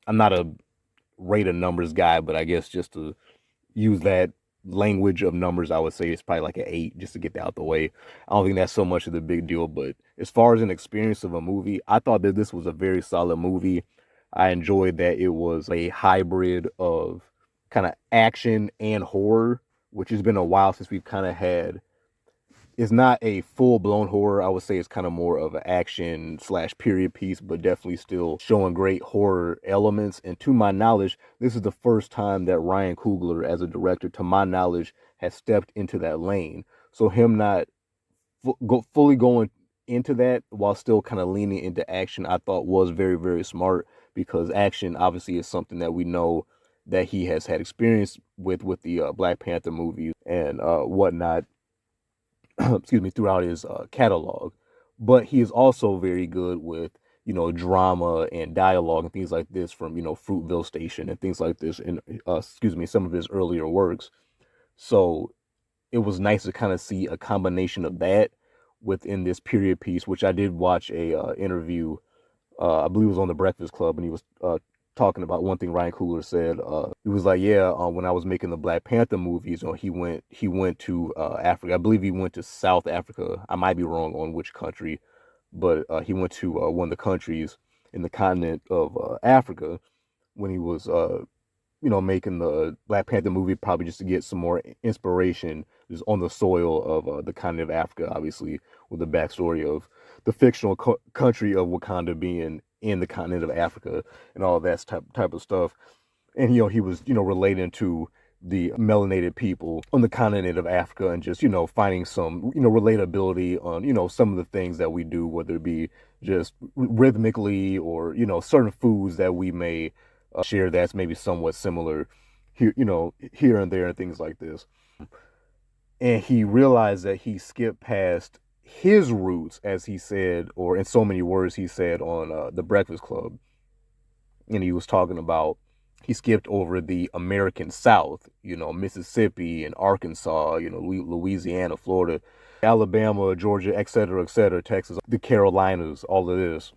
I'm not a rate of numbers guy, but I guess just to use that language of numbers, I would say it's probably like an 8 just to get that out the way. I don't think that's so much of the big deal, but as far as an experience of a movie, I thought that this was a very solid movie. I enjoyed that it was a hybrid of kind of action and horror, which has been a while since we've kind of had. It's not a full blown horror. I would say it's kind of more of an action slash period piece, but definitely still showing great horror elements. And to my knowledge, this is the first time that Ryan Coogler, as a director, to my knowledge, has stepped into that lane. So him not fully going into that while still kind of leaning into action, I thought was very, very smart, because action obviously is something that we know that he has had experience with the Black Panther movies and whatnot. Excuse me, throughout his catalog. But he is also very good with, drama and dialogue and things like this from, Fruitville Station and things like this in, excuse me, some of his earlier works. So it was nice to kind of see a combination of that within this period piece, which I did watch a interview, I believe it was on the Breakfast Club, and he was talking about one thing Ryan Coogler said. He was like, "Yeah, when I was making the Black Panther movies, he went to Africa. I believe he went to South Africa. I might be wrong on which country, but he went to one of the countries in the continent of Africa when he was making the Black Panther movie, probably just to get some more inspiration just on the soil of the continent of Africa, obviously, with the backstory of the fictional country of Wakanda being in the continent of Africa and all that type of stuff. And, he was, relating to the melanated people on the continent of Africa and just, finding some, relatability on, some of the things that we do, whether it be just rhythmically or, certain foods that we may share that's maybe somewhat similar here, here and there and things like this. And he realized that he skipped past his roots, as he said, or in so many words he said on the Breakfast Club. And he was talking about he skipped over the American South, Mississippi and Arkansas, Louisiana, Florida, Alabama, Georgia, et cetera, Texas, the Carolinas, all of this,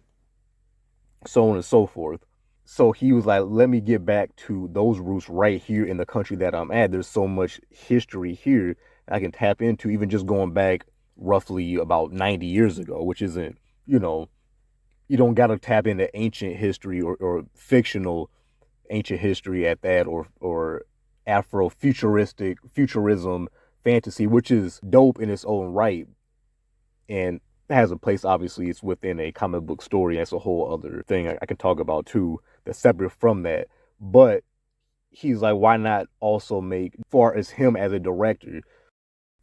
so on and so forth. So he was like, let me get back to those roots right here in the country that I'm at. There's so much history here I can tap into, even just going back roughly about 90 years ago, which isn't, you know, you don't got to tap into ancient history or fictional ancient history at that, or futurism fantasy, which is dope in its own right and has a place. Obviously, it's within a comic book story. That's a whole other thing I can talk about too, that's separate from that. But he's like, why not also make, far as him as a director,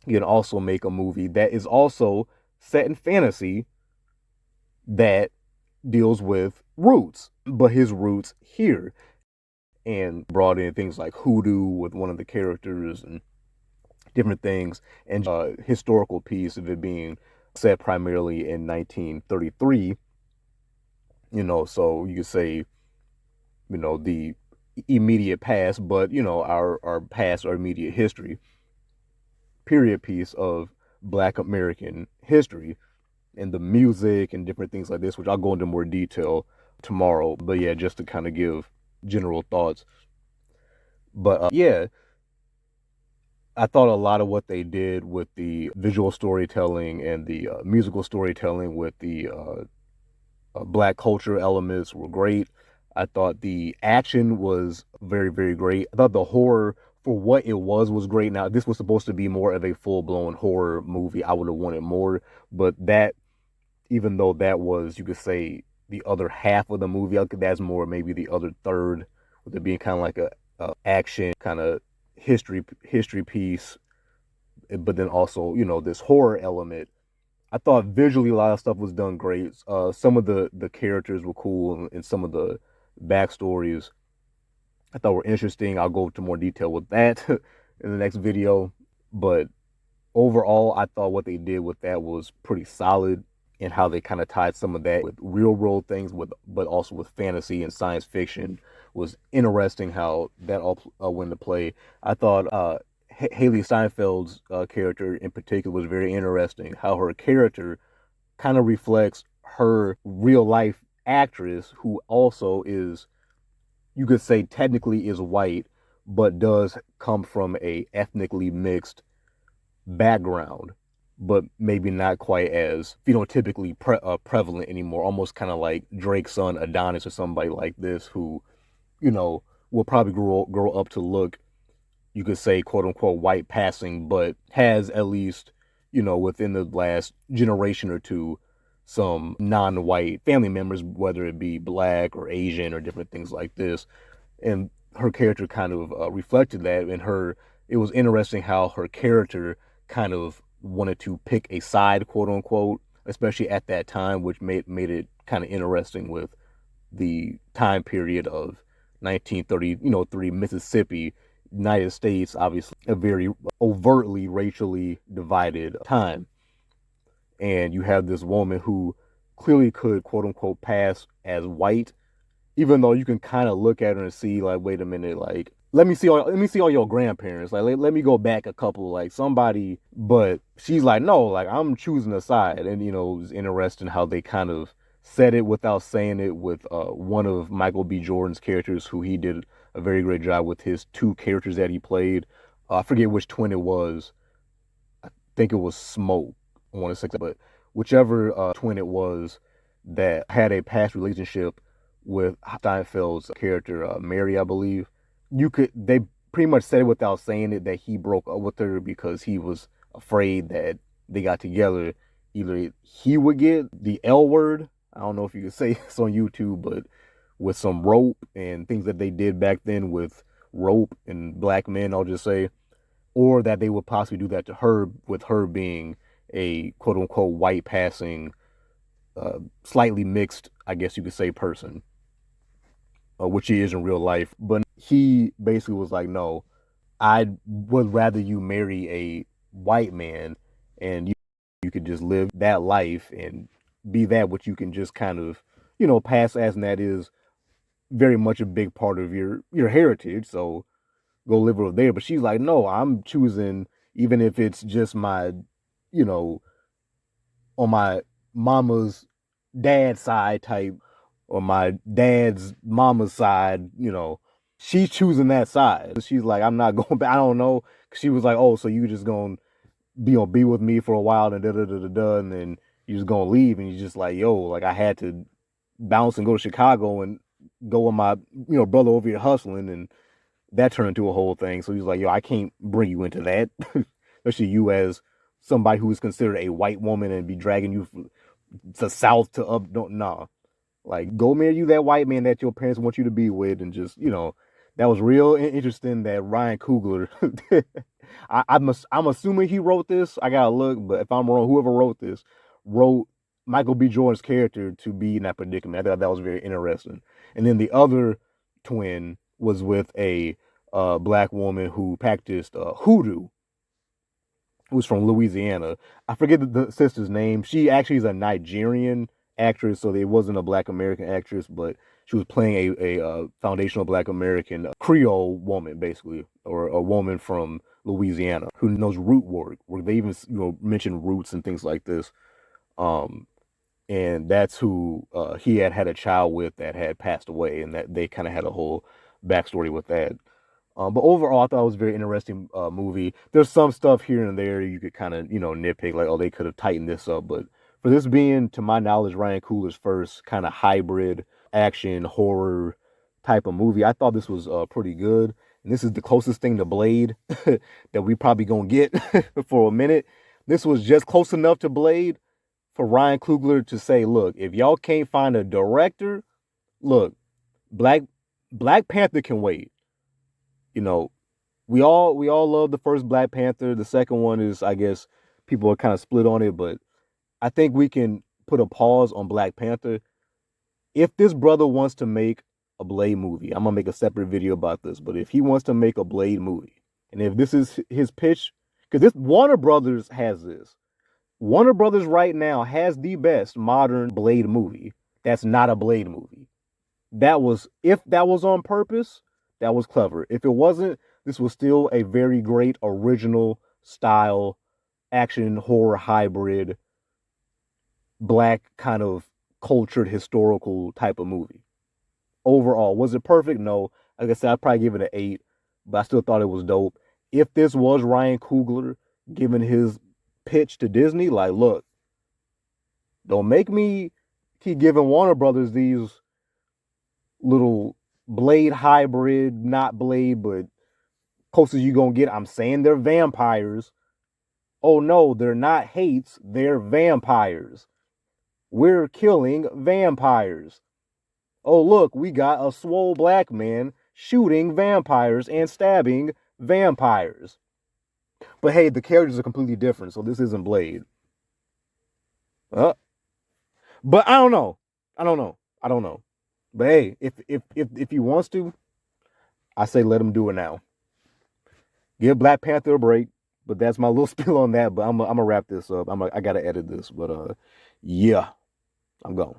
you can also make a movie that is also set in fantasy that deals with roots, but his roots here, and brought in things like hoodoo with one of the characters and different things, and historical piece of it being set primarily in 1933. So you could say, the immediate past, but our past or immediate history, period piece of Black American history, and the music and different things like this, which I'll go into more detail tomorrow. But yeah, just to kind of give general thoughts. But yeah, I thought a lot of what they did with the visual storytelling and the musical storytelling with the Black culture elements were great. I thought the action was very, very great. I thought the horror, for what it was great. Now, this was supposed to be more of a full blown horror movie. I would have wanted more, but that, even though that was, you could say, the other half of the movie, that's more maybe the other third, with it being kind of like a action kind of history piece, but then also, this horror element. I thought visually a lot of stuff was done great. Some of the characters were cool, and some of the backstories I thought were interesting. I'll go into more detail with that in the next video. But overall, I thought what they did with that was pretty solid, and how they kind of tied some of that with real world things, but also with fantasy and science fiction was interesting. How that all went into play. I thought Haley Steinfeld's character in particular was very interesting. How her character kind of reflects her real life actress, who also is you could say technically is white, but does come from a ethnically mixed background, but maybe not quite as phenotypically prevalent anymore. Almost kind of like Drake's son Adonis or somebody like this, who will probably grow up to look, you could say, quote unquote, white passing, but has at least, within the last generation or two, some non-white family members, whether it be black or Asian or different things like this. And her character kind of reflected that. And it was interesting how her character kind of wanted to pick a side, quote unquote, especially at that time, which made it kind of interesting with the time period of 1930, 3 Mississippi, United States, obviously a very overtly racially divided time. And you have this woman who clearly could, quote unquote, pass as white, even though you can kind of look at her and see, like, wait a minute, like, let me see all your grandparents, like, let me go back a couple, like, somebody. But she's like, no, like, I'm choosing a side. And it was interesting how they kind of said it without saying it with one of Michael B. Jordan's characters, who he did a very great job with his two characters that he played. I forget which twin it was. I think it was Smoke. I want to say, but whichever twin it was that had a past relationship with Steinfeld's character, Mary, I believe. They pretty much said it without saying it, that he broke up with her because he was afraid that they got together, either he would get the L word. I don't know if you could say this on YouTube, but with some rope and things that they did back then with rope and black men, I'll just say, or that they would possibly do that to her, with her being a quote unquote white passing, slightly mixed, I guess you could say, person, which he is in real life. But he basically was like, no, I would rather you marry a white man, and you could just live that life and be that which you can just kind of, pass as, and that is very much a big part of your heritage. So go live over there. But she's like, no, I'm choosing, even if it's just my, you know, on my mama's dad's side type, or my dad's mama's side, she's choosing that side. She's like, I'm not going back. I don't know. She was like, oh, so you just gonna be with me for a while and da da da da da, and then you just gonna leave, and you just like, yo, like, I had to bounce and go to Chicago and go with my brother over here hustling, and that turned into a whole thing. So he's like, yo, I can't bring you into that, especially you as somebody who is considered a white woman and be dragging you from the south to up. Don't Nah, like, go marry you that white man that your parents want you to be with, and just, that was real interesting that Ryan Coogler. I'm assuming he wrote this. I gotta look, but if I'm wrong, whoever wrote this wrote Michael B. Jordan's character to be in that predicament. I thought that was very interesting. And then the other twin was with a black woman who practiced hoodoo, who's from Louisiana. I forget the sister's name. She actually is a Nigerian actress, so it wasn't a Black American actress, but she was playing a foundational Black American Creole woman, basically, or a woman from Louisiana who knows root work, where they even mention roots and things like this. Um, and that's who he had a child with that had passed away, and that they kind of had a whole backstory with that. But overall, I thought it was a very interesting movie. There's some stuff here and there you could kind of, nitpick, like, oh, they could have tightened this up. But for this being, to my knowledge, Ryan Coogler's first kind of hybrid action horror type of movie, I thought this was pretty good. And this is the closest thing to Blade that we probably gonna get for a minute. This was just close enough to Blade for Ryan Coogler to say, look, if y'all can't find a director, look, Black Black Panther can wait. You know, we all love the first Black Panther. The second one is, I guess, people are kind of split on it, but I think we can put a pause on Black Panther. If this brother wants to make a Blade movie, I'm gonna make a separate video about this, but if he wants to make a Blade movie, and if this is his pitch, because this Warner Brothers has this. Warner Brothers right now has the best modern Blade movie that's not a Blade movie. If that was on purpose, that was clever. If it wasn't, this was still a very great original style action horror hybrid, black kind of cultured historical type of movie. overall. Was it perfect? No. Like I said, I'd probably give it an 8, but I still thought it was dope. If this was Ryan Coogler giving his pitch to Disney, like, look, don't make me keep giving Warner Brothers these little Blade hybrid, not Blade, but closest you gonna get. I'm saying they're vampires. Oh no, they're not hates, they're vampires. We're killing vampires. Oh look, we got a swole black man shooting vampires and stabbing vampires. But hey, the characters are completely different, so this isn't Blade. Uh, but I don't know. I don't know. I don't know. But hey, if he wants to, I say let him do it now. Give Black Panther a break. But that's my little spiel on that. But I'm gonna wrap this up. I gotta edit this. But yeah, I'm gone.